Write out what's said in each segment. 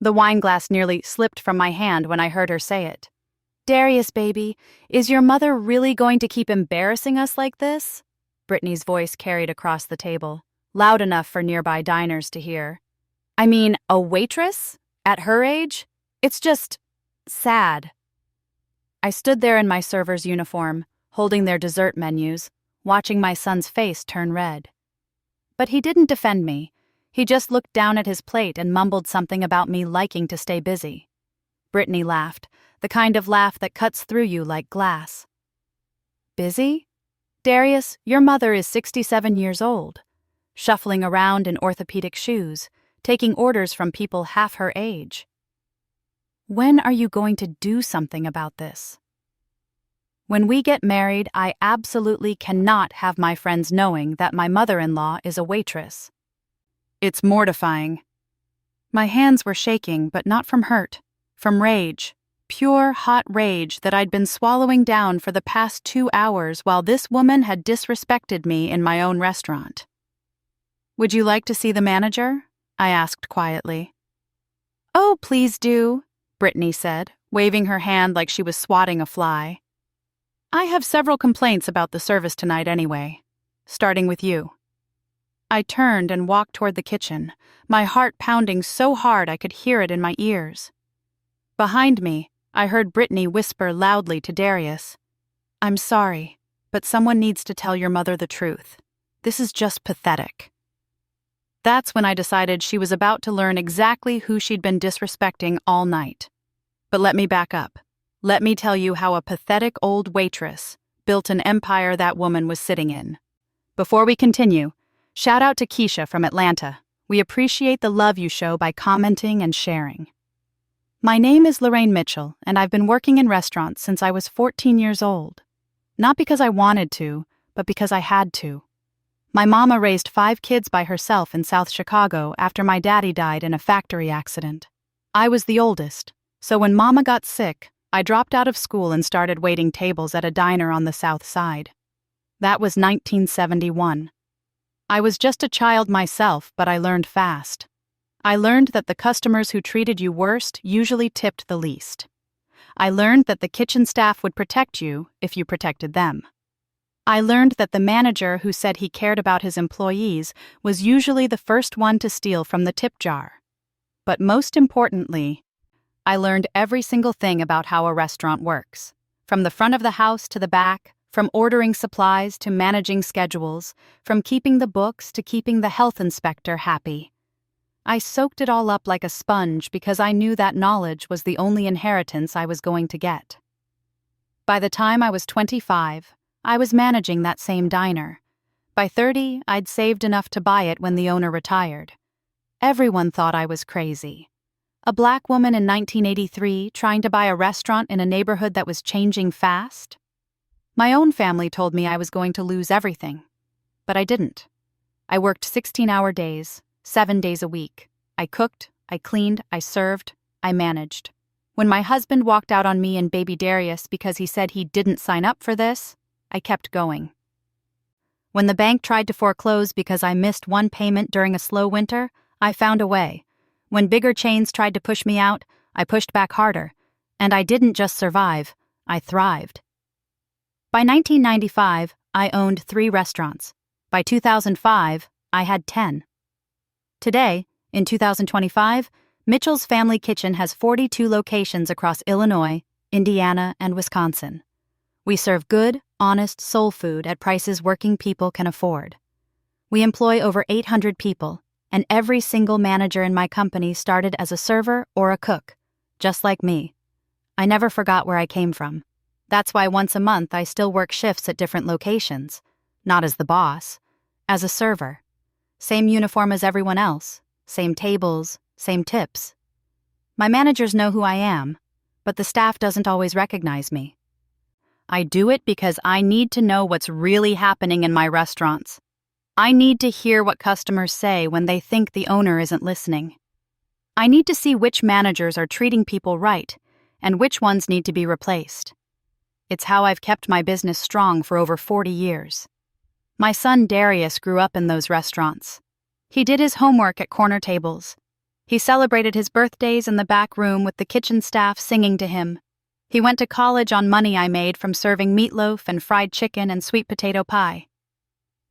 The wine glass nearly slipped from my hand when I heard her say it. "Darius, baby, is your mother really going to keep embarrassing us like this?" Brittany's voice carried across the table, loud enough for nearby diners to hear. "I mean, a waitress? At her age? It's just sad." I stood there in my server's uniform, holding their dessert menus, watching my son's face turn red. But he didn't defend me. He just looked down at his plate and mumbled something about me liking to stay busy. Brittany laughed, the kind of laugh that cuts through you like glass. "Busy? Darius, your mother is 67 years old, shuffling around in orthopedic shoes, taking orders from people half her age. When are you going to do something about this? When we get married, I absolutely cannot have my friends knowing that my mother-in-law is a waitress. It's mortifying." My hands were shaking, but not from hurt, from rage. Pure, hot rage that I'd been swallowing down for the past 2 hours while this woman had disrespected me in my own restaurant. "Would you like to see the manager?" I asked quietly. "Oh, please do," Brittany said, waving her hand like she was swatting a fly. "I have several complaints about the service tonight anyway, starting with you." I turned and walked toward the kitchen, my heart pounding so hard I could hear it in my ears. Behind me, I heard Brittany whisper loudly to Darius, "I'm sorry, but someone needs to tell your mother the truth. This is just pathetic." That's when I decided she was about to learn exactly who she'd been disrespecting all night. But let me back up. Let me tell you how a pathetic old waitress built an empire that woman was sitting in. Before we continue, shout out to Keisha from Atlanta. We appreciate the love you show by commenting and sharing. My name is Lorraine Mitchell, and I've been working in restaurants since I was 14 years old. Not because I wanted to, but because I had to. My mama raised 5 kids by herself in South Chicago after my daddy died in a factory accident. I was the oldest, so when Mama got sick, I dropped out of school and started waiting tables at a diner on the South Side. That was 1971. I was just a child myself, but I learned fast. I learned that the customers who treated you worst usually tipped the least. I learned that the kitchen staff would protect you if you protected them. I learned that the manager who said he cared about his employees was usually the first one to steal from the tip jar. But most importantly, I learned every single thing about how a restaurant works, from the front of the house to the back, from ordering supplies to managing schedules, from keeping the books to keeping the health inspector happy. I soaked it all up like a sponge because I knew that knowledge was the only inheritance I was going to get. By the time I was 25, I was managing that same diner. By 30, I'd saved enough to buy it when the owner retired. Everyone thought I was crazy. A black woman in 1983 trying to buy a restaurant in a neighborhood that was changing fast? My own family told me I was going to lose everything. But I didn't. I worked 16-hour days, 7 days a week. I cooked, I cleaned, I served, I managed. When my husband walked out on me and baby Darius because he said he didn't sign up for this, I kept going. When the bank tried to foreclose because I missed one payment during a slow winter, I found a way. When bigger chains tried to push me out, I pushed back harder. And I didn't just survive, I thrived. By 1995, I owned 3 restaurants. By 2005, I had 10. Today, in 2025, Mitchell's Family Kitchen has 42 locations across Illinois, Indiana, and Wisconsin. We serve good, honest soul food at prices working people can afford. We employ over 800 people, and every single manager in my company started as a server or a cook, just like me. I never forgot where I came from. That's why once a month I still work shifts at different locations, not as the boss, as a server. Same uniform as everyone else, same tables, same tips. My managers know who I am, but the staff doesn't always recognize me. I do it because I need to know what's really happening in my restaurants. I need to hear what customers say when they think the owner isn't listening. I need to see which managers are treating people right and which ones need to be replaced. It's how I've kept my business strong for over 40 years. My son Darius grew up in those restaurants. He did his homework at corner tables. He celebrated his birthdays in the back room with the kitchen staff singing to him. He went to college on money I made from serving meatloaf and fried chicken and sweet potato pie.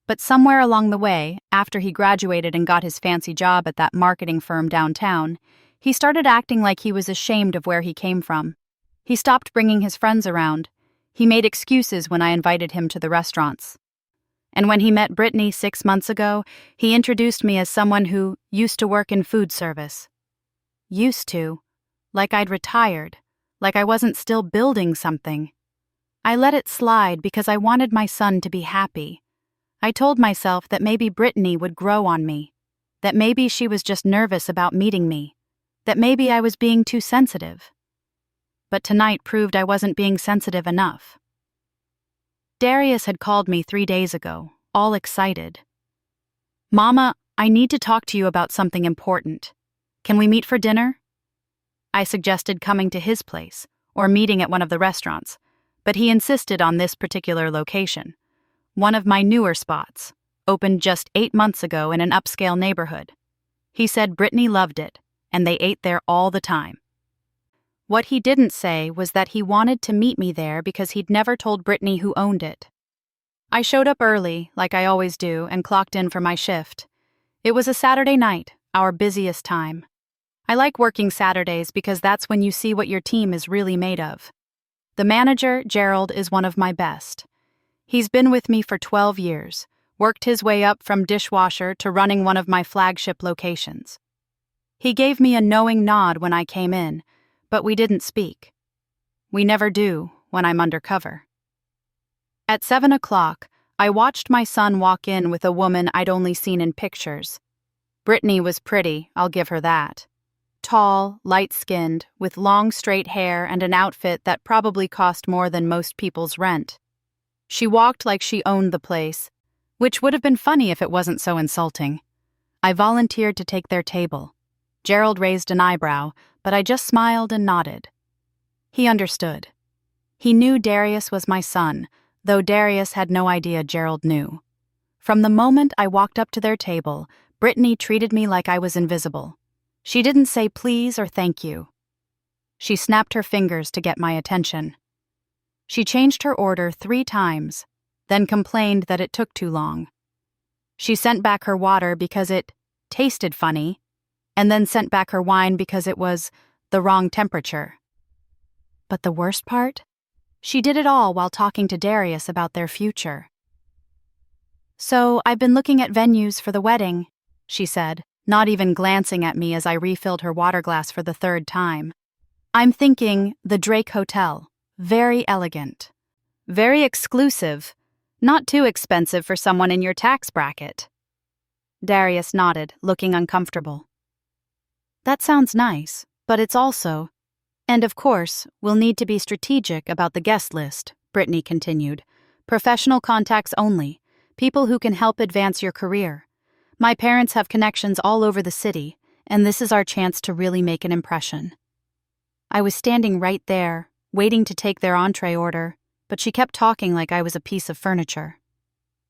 But somewhere along the way, after he graduated and got his fancy job at that marketing firm downtown, he started acting like he was ashamed of where he came from. He stopped bringing his friends around. He made excuses when I invited him to the restaurants. And when he met Brittany 6 months ago, he introduced me as someone who used to work in food service. Used to. Like I'd retired. Like I wasn't still building something. I let it slide because I wanted my son to be happy. I told myself that maybe Brittany would grow on me. That maybe she was just nervous about meeting me. That maybe I was being too sensitive. But tonight proved I wasn't being sensitive enough. Darius had called me 3 days ago, all excited. "Mama, I need to talk to you about something important. Can we meet for dinner?" I suggested coming to his place, or meeting at one of the restaurants, but he insisted on this particular location, one of my newer spots, opened just 8 months ago in an upscale neighborhood. He said Brittany loved it, and they ate there all the time. What he didn't say was that he wanted to meet me there because he'd never told Brittany who owned it. I showed up early, like I always do, and clocked in for my shift. It was a Saturday night, our busiest time. I like working Saturdays because that's when you see what your team is really made of. The manager, Gerald, is one of my best. He's been with me for 12 years, worked his way up from dishwasher to running one of my flagship locations. He gave me a knowing nod when I came in, but we didn't speak. We never do when I'm undercover. At 7 o'clock, I watched my son walk in with a woman I'd only seen in pictures. Brittany was pretty, I'll give her that. Tall, light-skinned, with long straight hair and an outfit that probably cost more than most people's rent. She walked like she owned the place, which would have been funny if it wasn't so insulting. I volunteered to take their table. Gerald raised an eyebrow, but I just smiled and nodded. He understood. He knew Darius was my son, though Darius had no idea Gerald knew. From the moment I walked up to their table, Brittany treated me like I was invisible. She didn't say please or thank you. She snapped her fingers to get my attention. She changed her order 3 times, then complained that it took too long. She sent back her water because it tasted funny, and then sent back her wine because it was the wrong temperature. But the worst part? She did it all while talking to Darius about their future. "So I've been looking at venues for the wedding," she said, not even glancing at me as I refilled her water glass for the 3rd time. "I'm thinking the Drake Hotel. Very elegant. Very exclusive. Not too expensive for someone in your tax bracket." Darius nodded, looking uncomfortable. "That sounds nice, but it's also... And of course, we'll need to be strategic about the guest list," Brittany continued. "Professional contacts only. People who can help advance your career. My parents have connections all over the city, and this is our chance to really make an impression." I was standing right there, waiting to take their entree order, but she kept talking like I was a piece of furniture.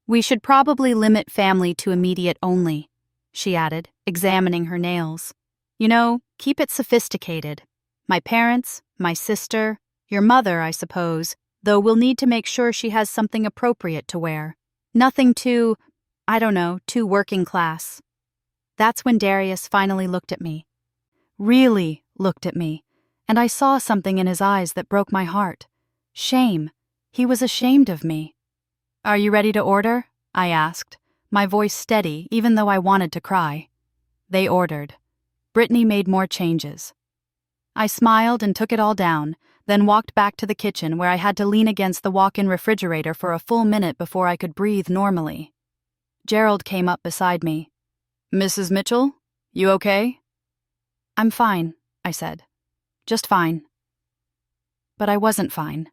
"We should probably limit family to immediate only," she added, examining her nails. "You know, keep it sophisticated. My parents, my sister, your mother, I suppose, though we'll need to make sure she has something appropriate to wear. Nothing too, too working class." That's when Darius finally looked at me. Really looked at me, and I saw something in his eyes that broke my heart. Shame. He was ashamed of me. "Are you ready to order?" I asked, my voice steady even though I wanted to cry. They ordered. Brittany made more changes. I smiled and took it all down, then walked back to the kitchen where I had to lean against the walk-in refrigerator for a full minute before I could breathe normally. Gerald came up beside me. "Mrs. Mitchell, you okay?" "I'm fine," I said. "Just fine." But I wasn't fine.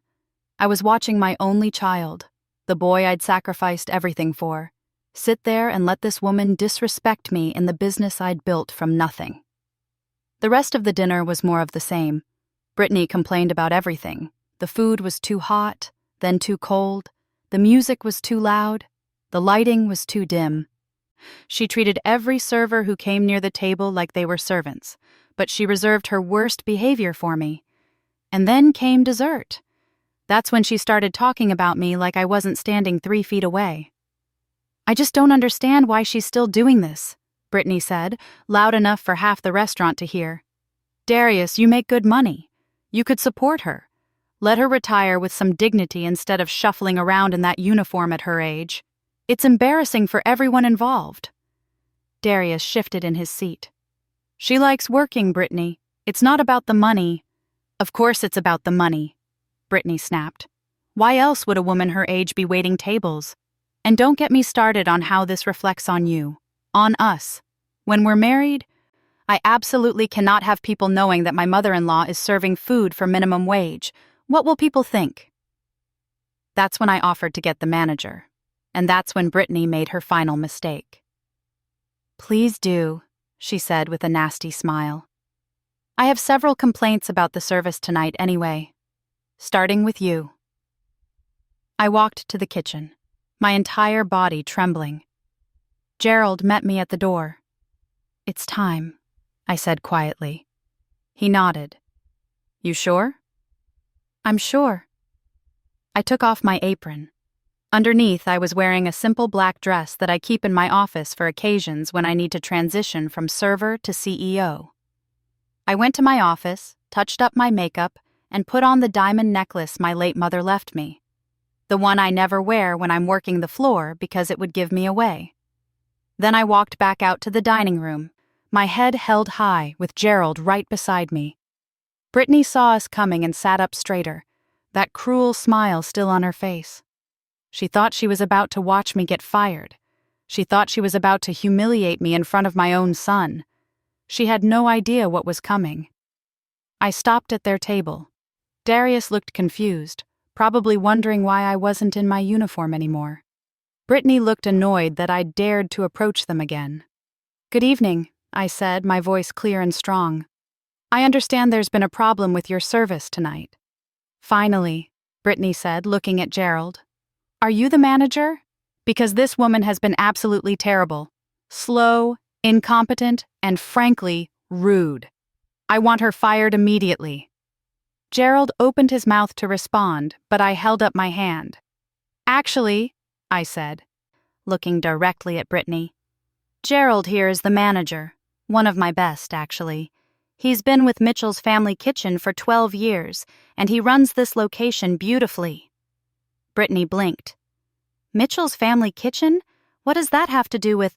I was watching my only child, the boy I'd sacrificed everything for, sit there and let this woman disrespect me in the business I'd built from nothing. The rest of the dinner was more of the same. Brittany complained about everything. The food was too hot, then too cold. The music was too loud. The lighting was too dim. She treated every server who came near the table like they were servants, but she reserved her worst behavior for me. And then came dessert. That's when she started talking about me like I wasn't standing 3 feet away. "I just don't understand why she's still doing this," Brittany said, loud enough for half the restaurant to hear. "Darius, you make good money. You could support her. Let her retire with some dignity instead of shuffling around in that uniform at her age. It's embarrassing for everyone involved." Darius shifted in his seat. "She likes working, Brittany. It's not about the money." "Of course it's about the money," Brittany snapped. "Why else would a woman her age be waiting tables? And don't get me started on how this reflects on you. On us. When we're married, I absolutely cannot have people knowing that my mother-in-law is serving food for minimum wage. What will people think?" That's when I offered to get the manager. And that's when Brittany made her final mistake. "Please do," she said with a nasty smile. "I have several complaints about the service tonight anyway. Starting with you." I walked to the kitchen, my entire body trembling. Gerald met me at the door. "It's time," I said quietly. He nodded. "You sure?" "I'm sure." I took off my apron. Underneath, I was wearing a simple black dress that I keep in my office for occasions when I need to transition from server to CEO. I went to my office, touched up my makeup, and put on the diamond necklace my late mother left me. The one I never wear when I'm working the floor because it would give me away. Then I walked back out to the dining room, my head held high with Gerald right beside me. Brittany saw us coming and sat up straighter, that cruel smile still on her face. She thought she was about to watch me get fired. She thought she was about to humiliate me in front of my own son. She had no idea what was coming. I stopped at their table. Darius looked confused, probably wondering why I wasn't in my uniform anymore. Brittany looked annoyed that I'd dared to approach them again. "Good evening," I said, my voice clear and strong. "I understand there's been a problem with your service tonight." "Finally," Brittany said, looking at Gerald. "Are you the manager? Because this woman has been absolutely terrible. Slow, incompetent, and frankly, rude. I want her fired immediately." Gerald opened his mouth to respond, but I held up my hand. "Actually," I said, looking directly at Brittany, "Gerald here is the manager. One of my best, actually. He's been with Mitchell's Family Kitchen for 12 years, and he runs this location beautifully." Brittany blinked. "Mitchell's Family Kitchen? What does that have to do with—"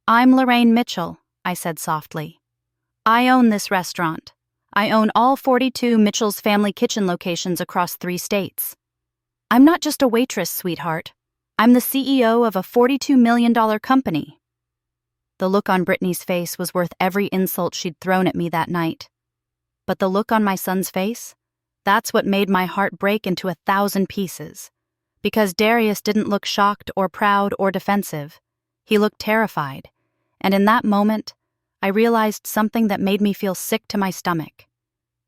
"I'm Lorraine Mitchell," I said softly. "I own this restaurant. I own all 42 Mitchell's Family Kitchen locations across 3 states. I'm not just a waitress, sweetheart. I'm the CEO of a $42 million company." The look on Brittany's face was worth every insult she'd thrown at me that night. But the look on my son's face? That's what made my heart break into 1,000 pieces. Because Darius didn't look shocked or proud or defensive. He looked terrified. And in that moment, I realized something that made me feel sick to my stomach.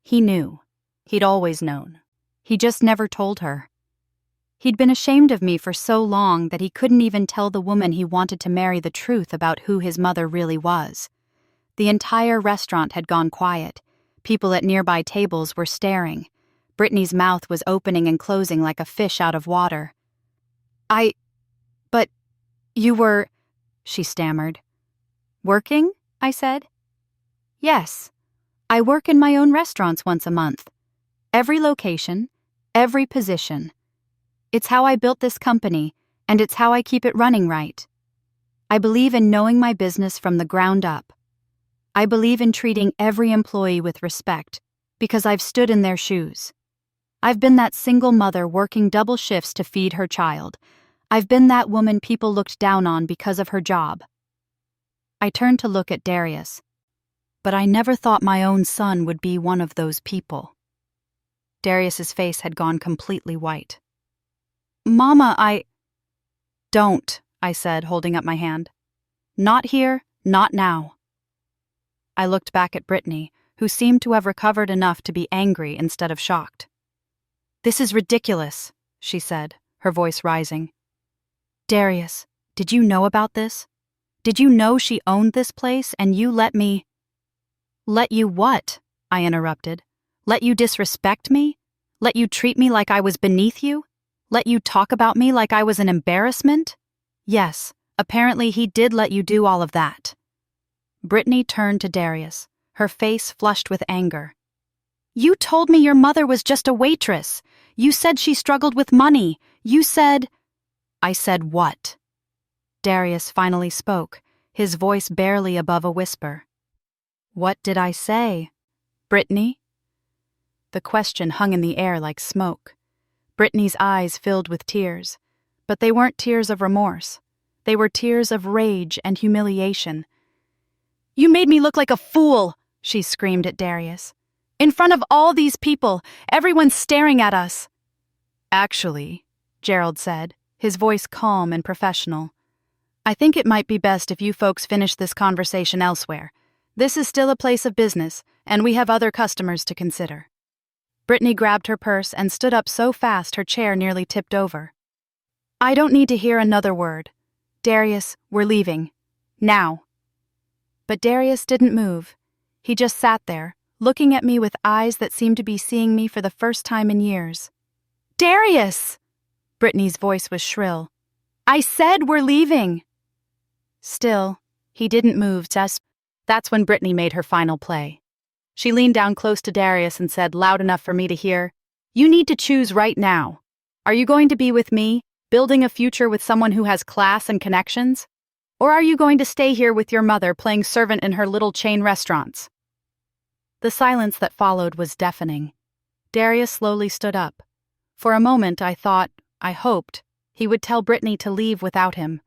He knew. He'd always known. He just never told her. He'd been ashamed of me for so long that he couldn't even tell the woman he wanted to marry the truth about who his mother really was. The entire restaurant had gone quiet. People at nearby tables were staring. Brittany's mouth was opening and closing like a fish out of water. But you were," she stammered. "Working?" I said. "Yes. I work in my own restaurants once a month. Every location, every position. It's how I built this company, and it's how I keep it running right. I believe in knowing my business from the ground up. I believe in treating every employee with respect, because I've stood in their shoes. I've been that single mother working double shifts to feed her child. I've been that woman people looked down on because of her job." I turned to look at Darius, but I never thought my own son would be one of those people. Darius's face had gone completely white. "Mama, Don't," I said, holding up my hand. "Not here, not now." I looked back at Brittany, who seemed to have recovered enough to be angry instead of shocked. "This is ridiculous," she said, her voice rising. "Darius, did you know about this? Did you know she owned this place and you let me— Let you what? I interrupted. Let you disrespect me? Let you treat me like I was beneath you? Let you talk about me like I was an embarrassment? Yes, apparently he did let you do all of that. Brittany turned to Darius, her face flushed with anger. You told me your mother was just a waitress. You said she struggled with money. You said— I said what? Darius finally spoke, his voice barely above a whisper. What did I say? Brittany? The question hung in the air like smoke. Brittany's eyes filled with tears, but they weren't tears of remorse. They were tears of rage and humiliation. You made me look like a fool, she screamed at Darius. In front of all these people, everyone's staring at us. Actually, Gerald said, his voice calm and professional, I think it might be best if you folks finish this conversation elsewhere. This is still a place of business, and we have other customers to consider. Brittany grabbed her purse and stood up so fast her chair nearly tipped over. I don't need to hear another word. Darius, we're leaving. Now. But Darius didn't move. He just sat there, looking at me with eyes that seemed to be seeing me for the first time in years. Darius! Brittany's voice was shrill. I said we're leaving! Still, he didn't move, Tess. That's when Brittany made her final play. She leaned down close to Darius and said, loud enough for me to hear, You need to choose right now. Are you going to be with me, building a future with someone who has class and connections? Or are you going to stay here with your mother playing servant in her little chain restaurants? The silence that followed was deafening. Darius slowly stood up. For a moment I hoped, he would tell Brittany to leave without him.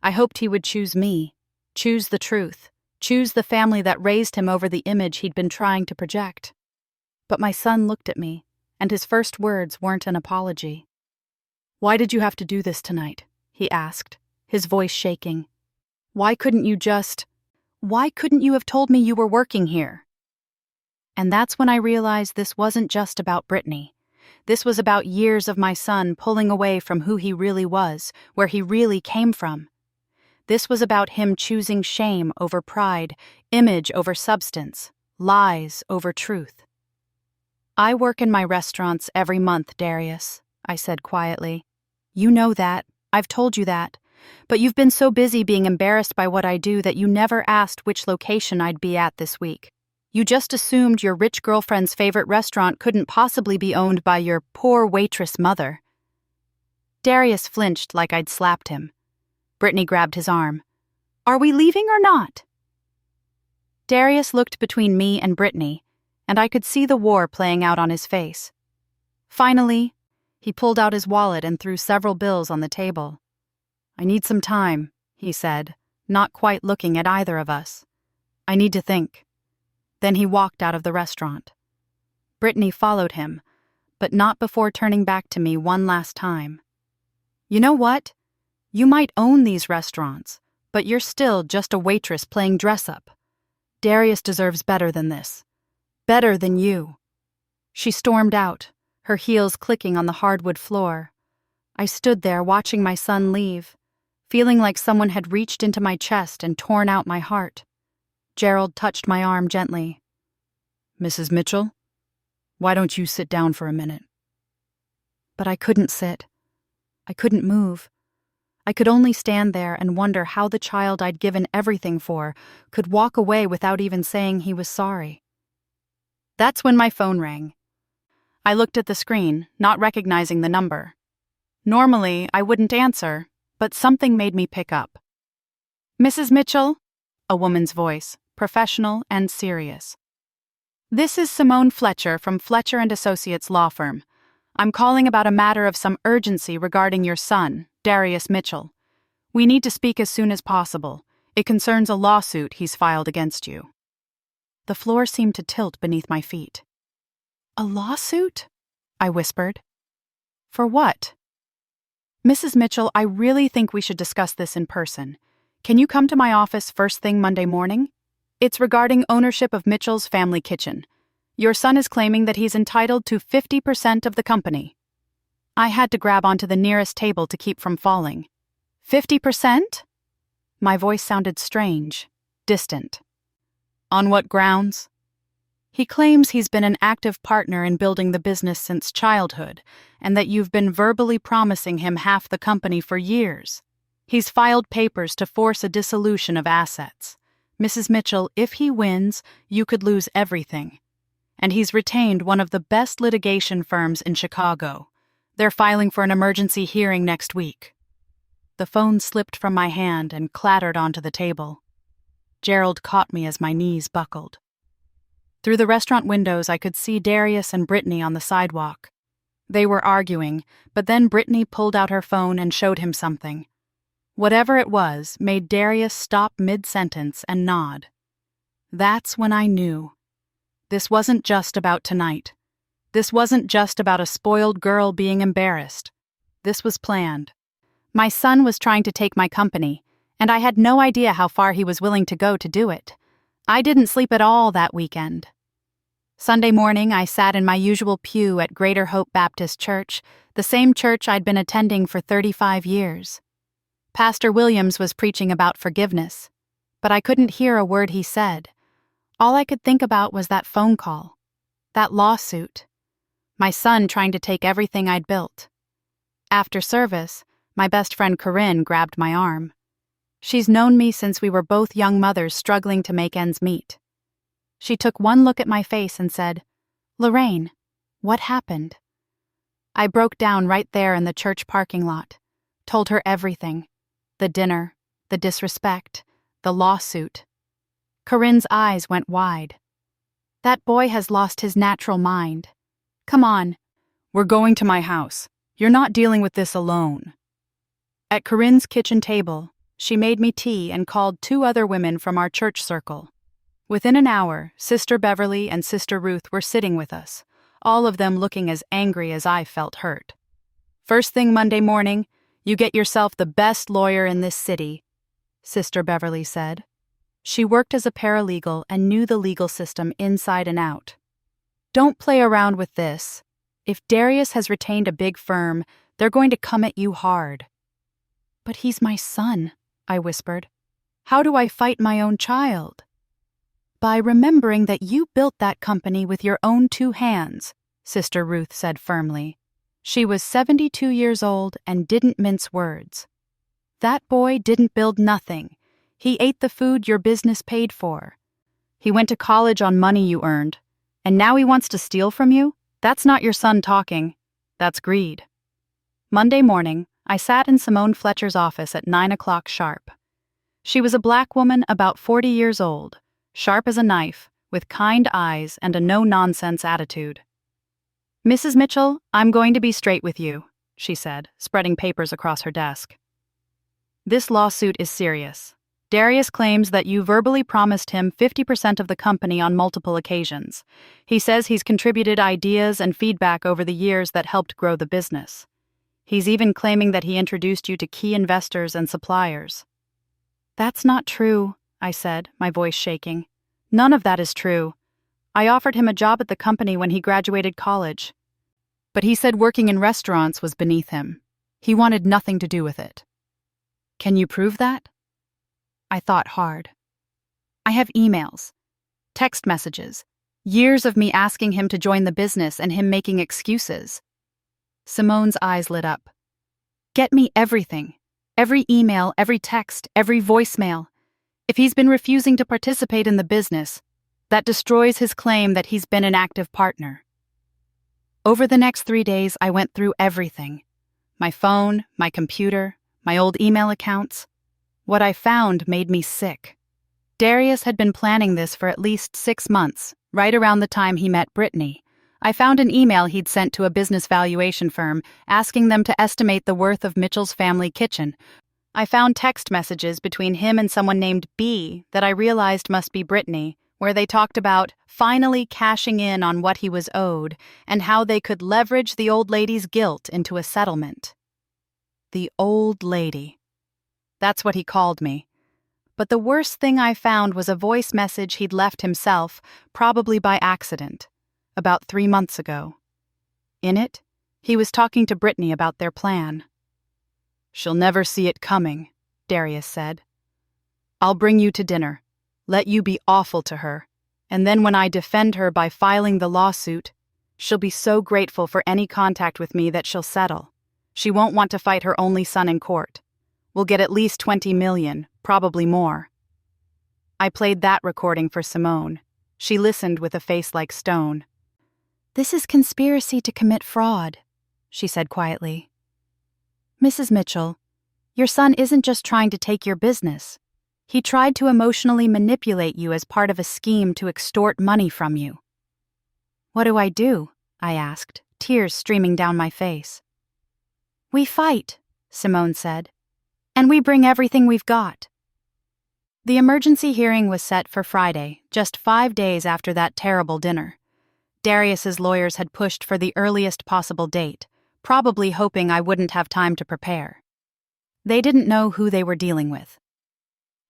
I hoped he would choose me, choose the truth. Choose the family that raised him over the image he'd been trying to project. But my son looked at me, and his first words weren't an apology. Why did you have to do this tonight? He asked, his voice shaking. Why couldn't you have told me you were working here? And that's when I realized this wasn't just about Brittany. This was about years of my son pulling away from who he really was, where he really came from. This was about him choosing shame over pride, image over substance, lies over truth. I work in my restaurants every month, Darius, I said quietly. You know that. I've told you that. But you've been so busy being embarrassed by what I do that you never asked which location I'd be at this week. You just assumed your rich girlfriend's favorite restaurant couldn't possibly be owned by your poor waitress mother. Darius flinched like I'd slapped him. Brittany grabbed his arm. Are we leaving or not? Darius looked between me and Brittany, and I could see the war playing out on his face. Finally, he pulled out his wallet and threw several bills on the table. I need some time, he said, not quite looking at either of us. I need to think. Then he walked out of the restaurant. Brittany followed him, but not before turning back to me one last time. You know what? You might own these restaurants, but you're still just a waitress playing dress-up. Darius deserves better than this. Better than you. She stormed out, her heels clicking on the hardwood floor. I stood there watching my son leave, feeling like someone had reached into my chest and torn out my heart. Gerald touched my arm gently. Mrs. Mitchell, why don't you sit down for a minute? But I couldn't sit. I couldn't move. I could only stand there and wonder how the child I'd given everything for could walk away without even saying he was sorry. That's when my phone rang. I looked at the screen, not recognizing the number. Normally, I wouldn't answer, but something made me pick up. Mrs. Mitchell? A woman's voice, professional and serious. This is Simone Fletcher from Fletcher & Associates law firm. I'm calling about a matter of some urgency regarding your son, Darius Mitchell. We need to speak as soon as possible. It concerns a lawsuit he's filed against you. The floor seemed to tilt beneath my feet. A lawsuit? I whispered. For what? Mrs. Mitchell, I really think we should discuss this in person. Can you come to my office first thing Monday morning? It's regarding ownership of Mitchell's family kitchen. Your son is claiming that he's entitled to 50% of the company. I had to grab onto the nearest table to keep from falling. 50%? My voice sounded strange, distant. On what grounds? He claims he's been an active partner in building the business since childhood, and that you've been verbally promising him half the company for years. He's filed papers to force a dissolution of assets. Mrs. Mitchell, if he wins, you could lose everything. And he's retained one of the best litigation firms in Chicago. They're filing for an emergency hearing next week. The phone slipped from my hand and clattered onto the table. Gerald caught me as my knees buckled. Through the restaurant windows, I could see Darius and Brittany on the sidewalk. They were arguing, but then Brittany pulled out her phone and showed him something. Whatever it was made Darius stop mid-sentence and nod. That's when I knew. This wasn't just about tonight. This wasn't just about a spoiled girl being embarrassed. This was planned. My son was trying to take my company, and I had no idea how far he was willing to go to do it. I didn't sleep at all that weekend. Sunday morning, I sat in my usual pew at Greater Hope Baptist Church, the same church I'd been attending for 35 years. Pastor Williams was preaching about forgiveness, but I couldn't hear a word he said. All I could think about was that phone call, that lawsuit, my son trying to take everything I'd built. After service, my best friend Corinne grabbed my arm. She's known me since we were both young mothers struggling to make ends meet. She took one look at my face and said, "Lorraine, what happened?" I broke down right there in the church parking lot, told her everything, the dinner, the disrespect, the lawsuit. Corinne's eyes went wide. That boy has lost his natural mind. Come on. We're going to my house. You're not dealing with this alone. At Corinne's kitchen table, she made me tea and called 2 other women from our church circle. Within an hour, Sister Beverly and Sister Ruth were sitting with us, all of them looking as angry as I felt hurt. First thing Monday morning, you get yourself the best lawyer in this city, Sister Beverly said. She worked as a paralegal and knew the legal system inside and out. Don't play around with this. If Darius has retained a big firm, they're going to come at you hard. But he's my son, I whispered. How do I fight my own child? By remembering that you built that company with your own 2 hands, Sister Ruth said firmly. She was 72 years old and didn't mince words. That boy didn't build nothing. He ate the food your business paid for. He went to college on money you earned. And now he wants to steal from you? That's not your son talking. That's greed. Monday morning, I sat in Simone Fletcher's office at 9 o'clock sharp. She was a black woman about 40 years old, sharp as a knife, with kind eyes and a no-nonsense attitude. "Mrs. Mitchell, I'm going to be straight with you," she said, spreading papers across her desk. "This lawsuit is serious. Darius claims that you verbally promised him 50% of the company on multiple occasions. He says he's contributed ideas and feedback over the years that helped grow the business. He's even claiming that he introduced you to key investors and suppliers." "That's not true," I said, my voice shaking. "None of that is true. I offered him a job at the company when he graduated college. But he said working in restaurants was beneath him. He wanted nothing to do with it." "Can you prove that?" I thought hard. "I have emails, text messages, years of me asking him to join the business and him making excuses." Simone's eyes lit up. "Get me everything. Every email, every text, every voicemail. If he's been refusing to participate in the business, that destroys his claim that he's been an active partner." Over the next 3 days, I went through everything. My phone, my computer, my old email accounts. What I found made me sick. Darius had been planning this for at least 6 months, right around the time he met Brittany. I found an email he'd sent to a business valuation firm asking them to estimate the worth of Mitchell's family kitchen. I found text messages between him and someone named B that I realized must be Brittany, where they talked about finally cashing in on what he was owed and how they could leverage the old lady's guilt into a settlement. The old lady. That's what he called me. But the worst thing I found was a voice message he'd left himself, probably by accident, about 3 months ago. In it, he was talking to Brittany about their plan. "She'll never see it coming," Darius said. I'll bring you to dinner, let you be awful to her, and then when I defend her by filing the lawsuit, she'll be so grateful for any contact with me that she'll settle. She won't want to fight her only son in court. We'll get at least 20 million, probably more." I played that recording for Simone. She listened with a face like stone. "This is conspiracy to commit fraud," she said quietly. "Mrs. Mitchell, your son isn't just trying to take your business. He tried to emotionally manipulate you as part of a scheme to extort money from you." "What do I do?" I asked, tears streaming down my face. "We fight," Simone said, "and we bring everything we've got." The emergency hearing was set for Friday, just 5 days after that terrible dinner. Darius's lawyers had pushed for the earliest possible date, probably hoping I wouldn't have time to prepare. They didn't know who they were dealing with.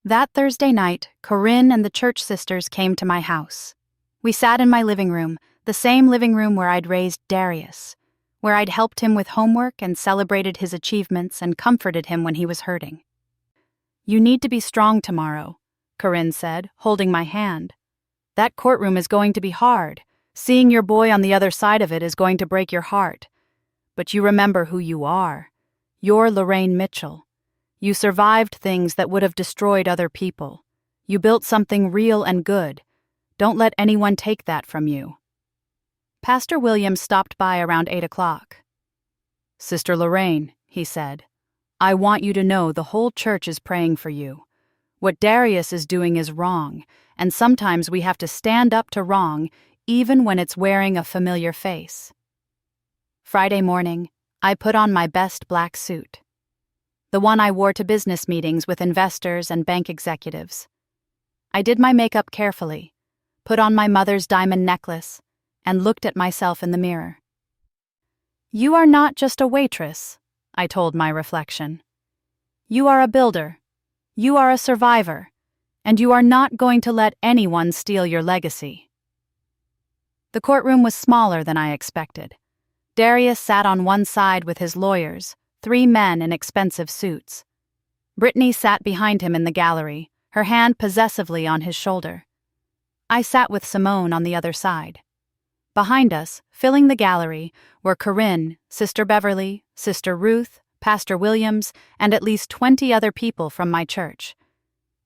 That Thursday night, Corinne and the church sisters came to my house. We sat in my living room, the same living room where I'd raised Darius, where I'd helped him with homework and celebrated his achievements and comforted him when he was hurting. "You need to be strong tomorrow," Corinne said, holding my hand. "That courtroom is going to be hard. Seeing your boy on the other side of it is going to break your heart. But you remember who you are. You're Lorraine Mitchell. You survived things that would have destroyed other people. You built something real and good. Don't let anyone take that from you." Pastor Williams stopped by around 8 o'clock. "Sister Lorraine," he said, "I want you to know the whole church is praying for you. What Darius is doing is wrong, and sometimes we have to stand up to wrong even when it's wearing a familiar face." Friday morning, I put on my best black suit, the one I wore to business meetings with investors and bank executives. I did my makeup carefully, put on my mother's diamond necklace, and looked at myself in the mirror. "You are not just a waitress," I told my reflection. "You are a builder. You are a survivor, and you are not going to let anyone steal your legacy." The courtroom was smaller than I expected. Darius sat on one side with his lawyers, 3 men in expensive suits. Brittany sat behind him in the gallery, her hand possessively on his shoulder. I sat with Simone on the other side. Behind us, filling the gallery, were Corinne, Sister Beverly, Sister Ruth, Pastor Williams, and at least 20 other people from my church.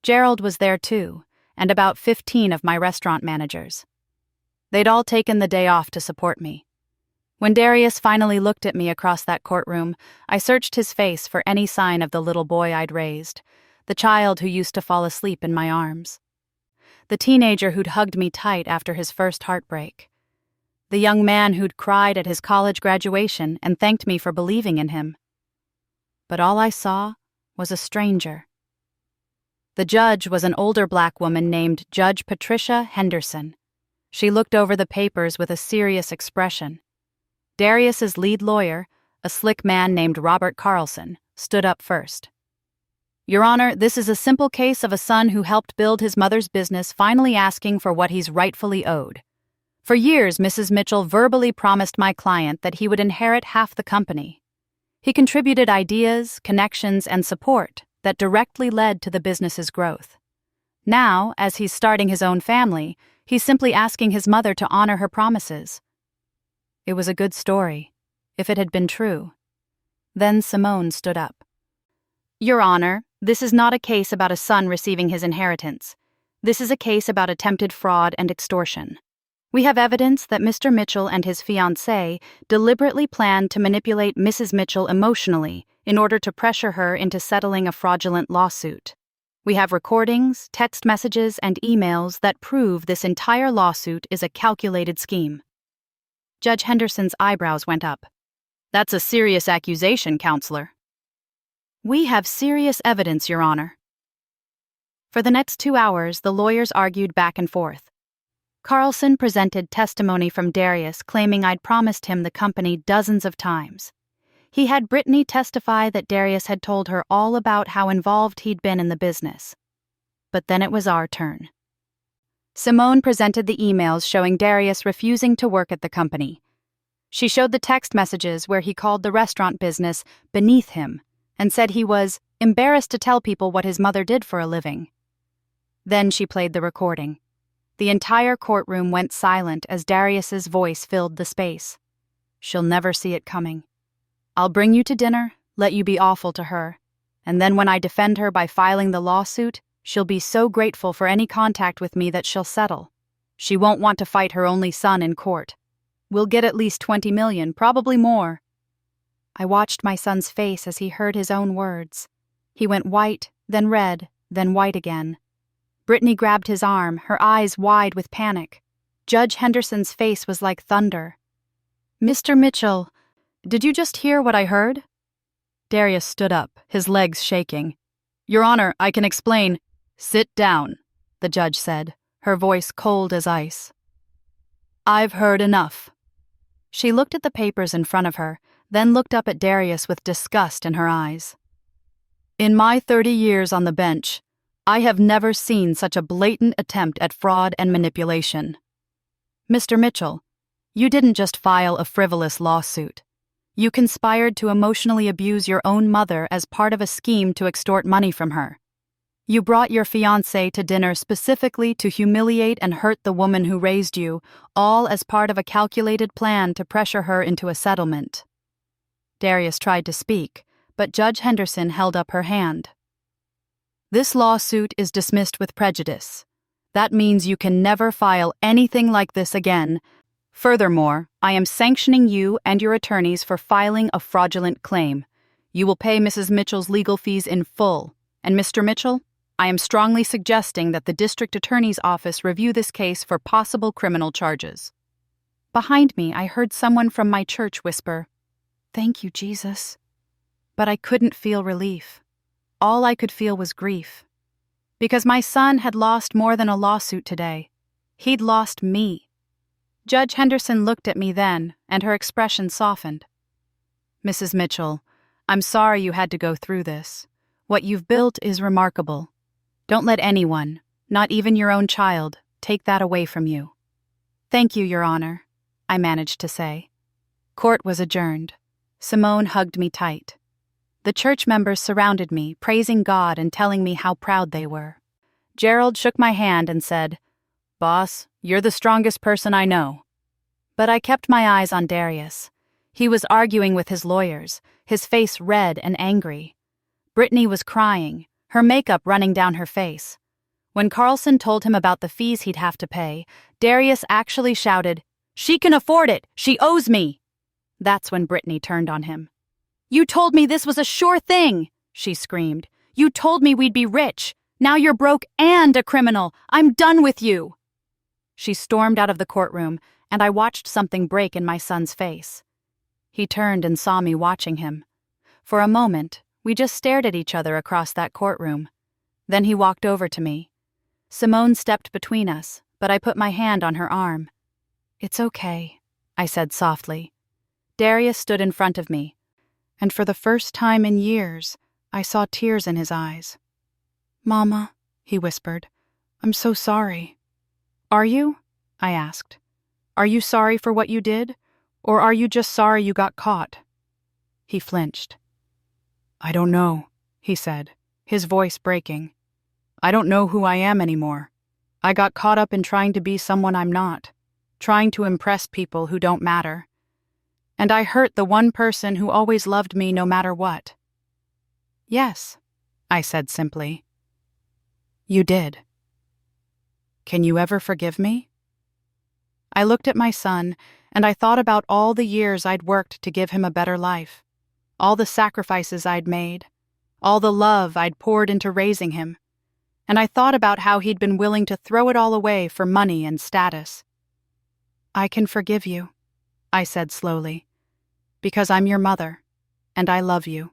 Gerald was there too, and about 15 of my restaurant managers. They'd all taken the day off to support me. When Darius finally looked at me across that courtroom, I searched his face for any sign of the little boy I'd raised, the child who used to fall asleep in my arms, the teenager who'd hugged me tight after his first heartbreak, the young man who'd cried at his college graduation and thanked me for believing in him. But all I saw was a stranger. The judge was an older black woman named Judge Patricia Henderson. She looked over the papers with a serious expression. Darius's lead lawyer, a slick man named Robert Carlson, stood up first. "Your Honor, this is a simple case of a son who helped build his mother's business finally asking for what he's rightfully owed. For years, Mrs. Mitchell verbally promised my client that he would inherit half the company. He contributed ideas, connections, and support that directly led to the business's growth. Now, as he's starting his own family, he's simply asking his mother to honor her promises." It was a good story, if it had been true. Then Simone stood up. "Your Honor, this is not a case about a son receiving his inheritance. This is a case about attempted fraud and extortion. We have evidence that Mr. Mitchell and his fiancée deliberately planned to manipulate Mrs. Mitchell emotionally in order to pressure her into settling a fraudulent lawsuit. We have recordings, text messages, and emails that prove this entire lawsuit is a calculated scheme." Judge Henderson's eyebrows went up. "That's a serious accusation, Counselor." "We have serious evidence, Your Honor." For the next 2 hours, the lawyers argued back and forth. Carlson presented testimony from Darius claiming I'd promised him the company dozens of times. He had Brittany testify that Darius had told her all about how involved he'd been in the business. But then it was our turn. Simone presented the emails showing Darius refusing to work at the company. She showed the text messages where he called the restaurant business beneath him and said he was embarrassed to tell people what his mother did for a living. Then she played the recording. The entire courtroom went silent as Darius's voice filled the space. She'll never see it coming. I'll bring you to dinner, let you be awful to her, and then when I defend her by filing the lawsuit, she'll be so grateful for any contact with me that she'll settle. She won't want to fight her only son in court. We'll get at least 20 million, probably more. I watched my son's face as he heard his own words. He went white, then red, then white again. Brittany grabbed his arm, her eyes wide with panic. Judge Henderson's face was like thunder. Mr. Mitchell, did you just hear what I heard? Darius stood up, his legs shaking. Your Honor, I can explain. Sit down, the judge said, her voice cold as ice. I've heard enough. She looked at the papers in front of her, then looked up at Darius with disgust in her eyes. In my 30 years on the bench, I have never seen such a blatant attempt at fraud and manipulation. Mr. Mitchell, you didn't just file a frivolous lawsuit. You conspired to emotionally abuse your own mother as part of a scheme to extort money from her. You brought your fiancée to dinner specifically to humiliate and hurt the woman who raised you, all as part of a calculated plan to pressure her into a settlement. Darius tried to speak, but Judge Henderson held up her hand. This lawsuit is dismissed with prejudice. That means you can never file anything like this again. Furthermore, I am sanctioning you and your attorneys for filing a fraudulent claim. You will pay Mrs. Mitchell's legal fees in full. And Mr. Mitchell, I am strongly suggesting that the district attorney's office review this case for possible criminal charges. Behind me, I heard someone from my church whisper, "Thank you, Jesus." But I couldn't feel relief. All I could feel was grief. Because my son had lost more than a lawsuit today. He'd lost me. Judge Henderson looked at me then, and her expression softened. Mrs. Mitchell, I'm sorry you had to go through this. What you've built is remarkable. Don't let anyone, not even your own child, take that away from you. Thank you, Your Honor, I managed to say. Court was adjourned. Simone hugged me tight. The church members surrounded me, praising God and telling me how proud they were. Gerald shook my hand and said, Boss, you're the strongest person I know. But I kept my eyes on Darius. He was arguing with his lawyers, his face red and angry. Brittany was crying, her makeup running down her face. When Carlson told him about the fees he'd have to pay, Darius actually shouted, "She can afford it! She owes me!" That's when Brittany turned on him. "You told me this was a sure thing!" she screamed. "You told me we'd be rich! Now you're broke and a criminal! I'm done with you!" She stormed out of the courtroom, and I watched something break in my son's face. He turned and saw me watching him. For a moment, we just stared at each other across that courtroom. Then he walked over to me. Simone stepped between us, but I put my hand on her arm. "It's okay," I said softly. Darius stood in front of me, and for the first time in years, I saw tears in his eyes. "Mama," he whispered, "I'm so sorry." "Are you?" I asked. "Are you sorry for what you did, or are you just sorry you got caught?" He flinched. "I don't know," he said, his voice breaking. "I don't know who I am anymore. I got caught up in trying to be someone I'm not, trying to impress people who don't matter. And I hurt the one person who always loved me no matter what." "Yes," I said simply. "You did. Can you ever forgive me?" I looked at my son, and I thought about all the years I'd worked to give him a better life, all the sacrifices I'd made, all the love I'd poured into raising him, and I thought about how he'd been willing to throw it all away for money and status. "I can forgive you," I said slowly, "because I'm your mother, and I love you."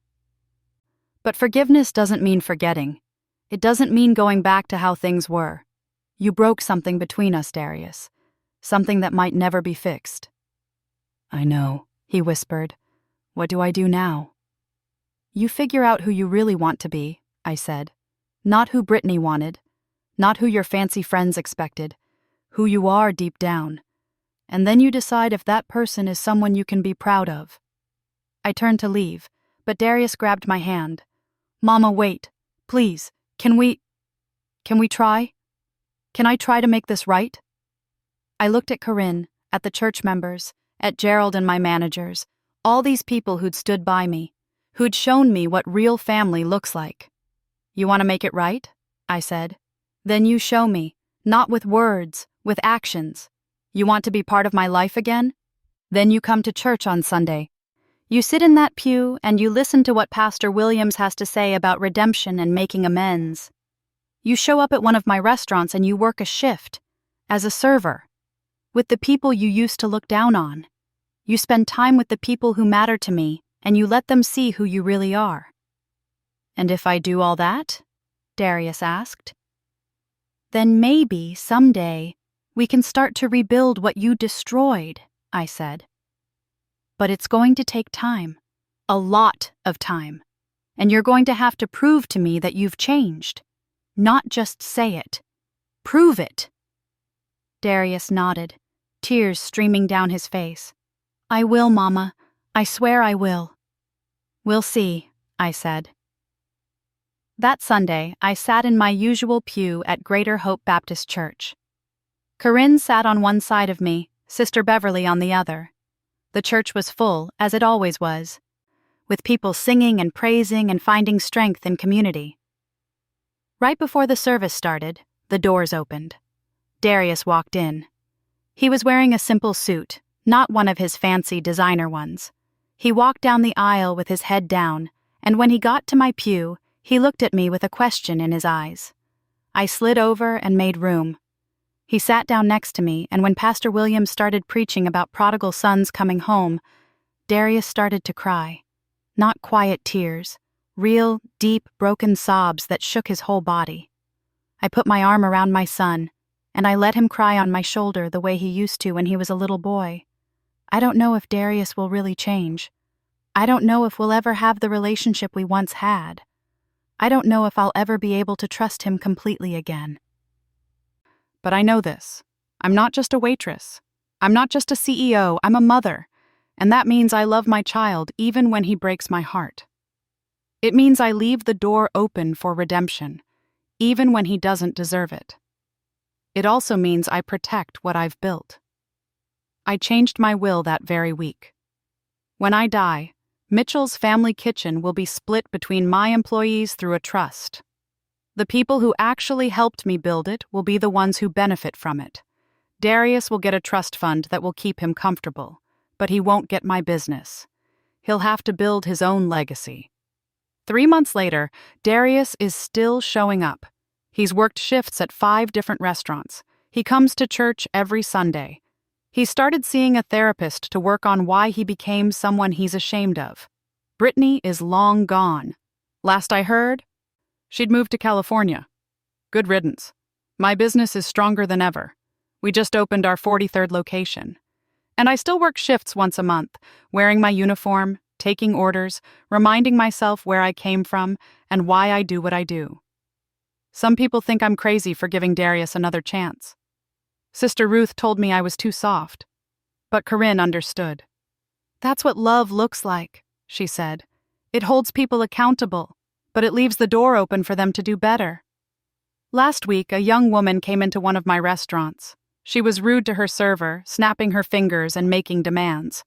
But forgiveness doesn't mean forgetting. It doesn't mean going back to how things were. You broke something between us, Darius, something that might never be fixed. "I know," he whispered. "What do I do now?" "You figure out who you really want to be," I said. "Not who Brittany wanted, not who your fancy friends expected, who you are deep down. And then you decide if that person is someone you can be proud of." I turned to leave, but Darius grabbed my hand. "Mama, wait. Please, can we try?" Can I try to make this right? I looked at Corinne, at the church members, at Gerald and my managers, all these people who'd stood by me, who'd shown me what real family looks like. You want to make it right? I said. Then you show me, not with words, with actions. You want to be part of my life again? Then you come to church on Sunday. You sit in that pew and you listen to what Pastor Williams has to say about redemption and making amends. You show up at one of my restaurants and you work a shift, as a server, with the people you used to look down on. You spend time with the people who matter to me, and you let them see who you really are. And if I do all that? Darius asked. Then maybe, someday, we can start to rebuild what you destroyed, I said. But it's going to take time, a lot of time, and you're going to have to prove to me that you've changed. Not just say it. Prove it. Darius nodded, tears streaming down his face. I will, Mama. I swear I will. We'll see, I said. That Sunday, I sat in my usual pew at Greater Hope Baptist Church. Corinne sat on one side of me, Sister Beverly on the other. The church was full, as it always was, with people singing and praising and finding strength in community. Right before the service started, the doors opened. Darius walked in. He was wearing a simple suit, not one of his fancy designer ones. He walked down the aisle with his head down, and when he got to my pew, he looked at me with a question in his eyes. I slid over and made room. He sat down next to me, and when Pastor Williams started preaching about prodigal sons coming home, Darius started to cry. Not quiet tears, real, deep, broken sobs that shook his whole body. I put my arm around my son, and I let him cry on my shoulder the way he used to when he was a little boy. I don't know if Darius will really change. I don't know if we'll ever have the relationship we once had. I don't know if I'll ever be able to trust him completely again. But I know this. I'm not just a waitress. I'm not just a CEO, I'm a mother. And that means I love my child even when he breaks my heart. It means I leave the door open for redemption, even when he doesn't deserve it. It also means I protect what I've built. I changed my will that very week. When I die, Mitchell's family kitchen will be split between my employees through a trust. The people who actually helped me build it will be the ones who benefit from it. Darius will get a trust fund that will keep him comfortable, but he won't get my business. He'll have to build his own legacy. 3 months later, Darius is still showing up. He's worked shifts at 5 different restaurants. He comes to church every Sunday. He started seeing a therapist to work on why he became someone he's ashamed of. Brittany is long gone. Last I heard, she'd moved to California. Good riddance. My business is stronger than ever. We just opened our 43rd location. And I still work shifts once a month, wearing my uniform, taking orders, reminding myself where I came from and why I do what I do. Some people think I'm crazy for giving Darius another chance. Sister Ruth told me I was too soft. But Corinne understood. That's what love looks like, she said. It holds people accountable, but it leaves the door open for them to do better. Last week, a young woman came into one of my restaurants. She was rude to her server, snapping her fingers and making demands.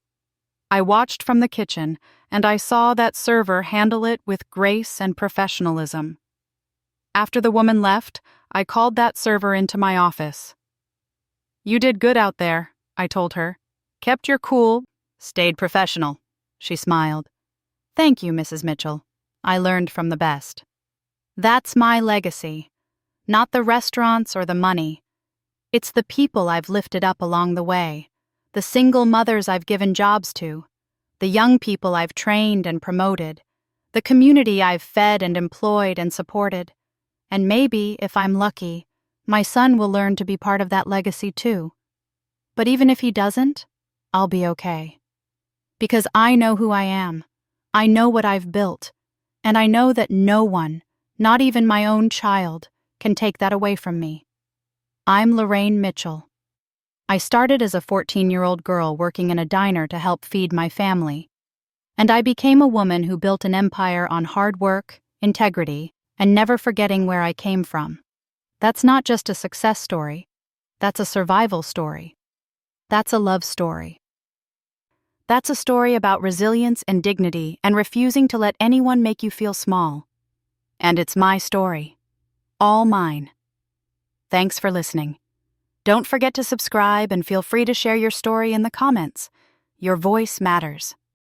I watched from the kitchen, and I saw that server handle it with grace and professionalism. After the woman left, I called that server into my office. You did good out there, I told her. Kept your cool, stayed professional. She smiled. Thank you, Mrs. Mitchell. I learned from the best. That's my legacy. Not the restaurants or the money. It's the people I've lifted up along the way, the single mothers I've given jobs to, the young people I've trained and promoted, the community I've fed and employed and supported. And maybe, if I'm lucky, my son will learn to be part of that legacy too. But even if he doesn't, I'll be okay. Because I know who I am. I know what I've built. And I know that no one, not even my own child, can take that away from me. I'm Lorraine Mitchell. I started as a 14-year-old girl working in a diner to help feed my family. And I became a woman who built an empire on hard work, integrity, and never forgetting where I came from. That's not just a success story. That's a survival story. That's a love story. That's a story about resilience and dignity and refusing to let anyone make you feel small. And it's my story. All mine. Thanks for listening. Don't forget to subscribe and feel free to share your story in the comments. Your voice matters.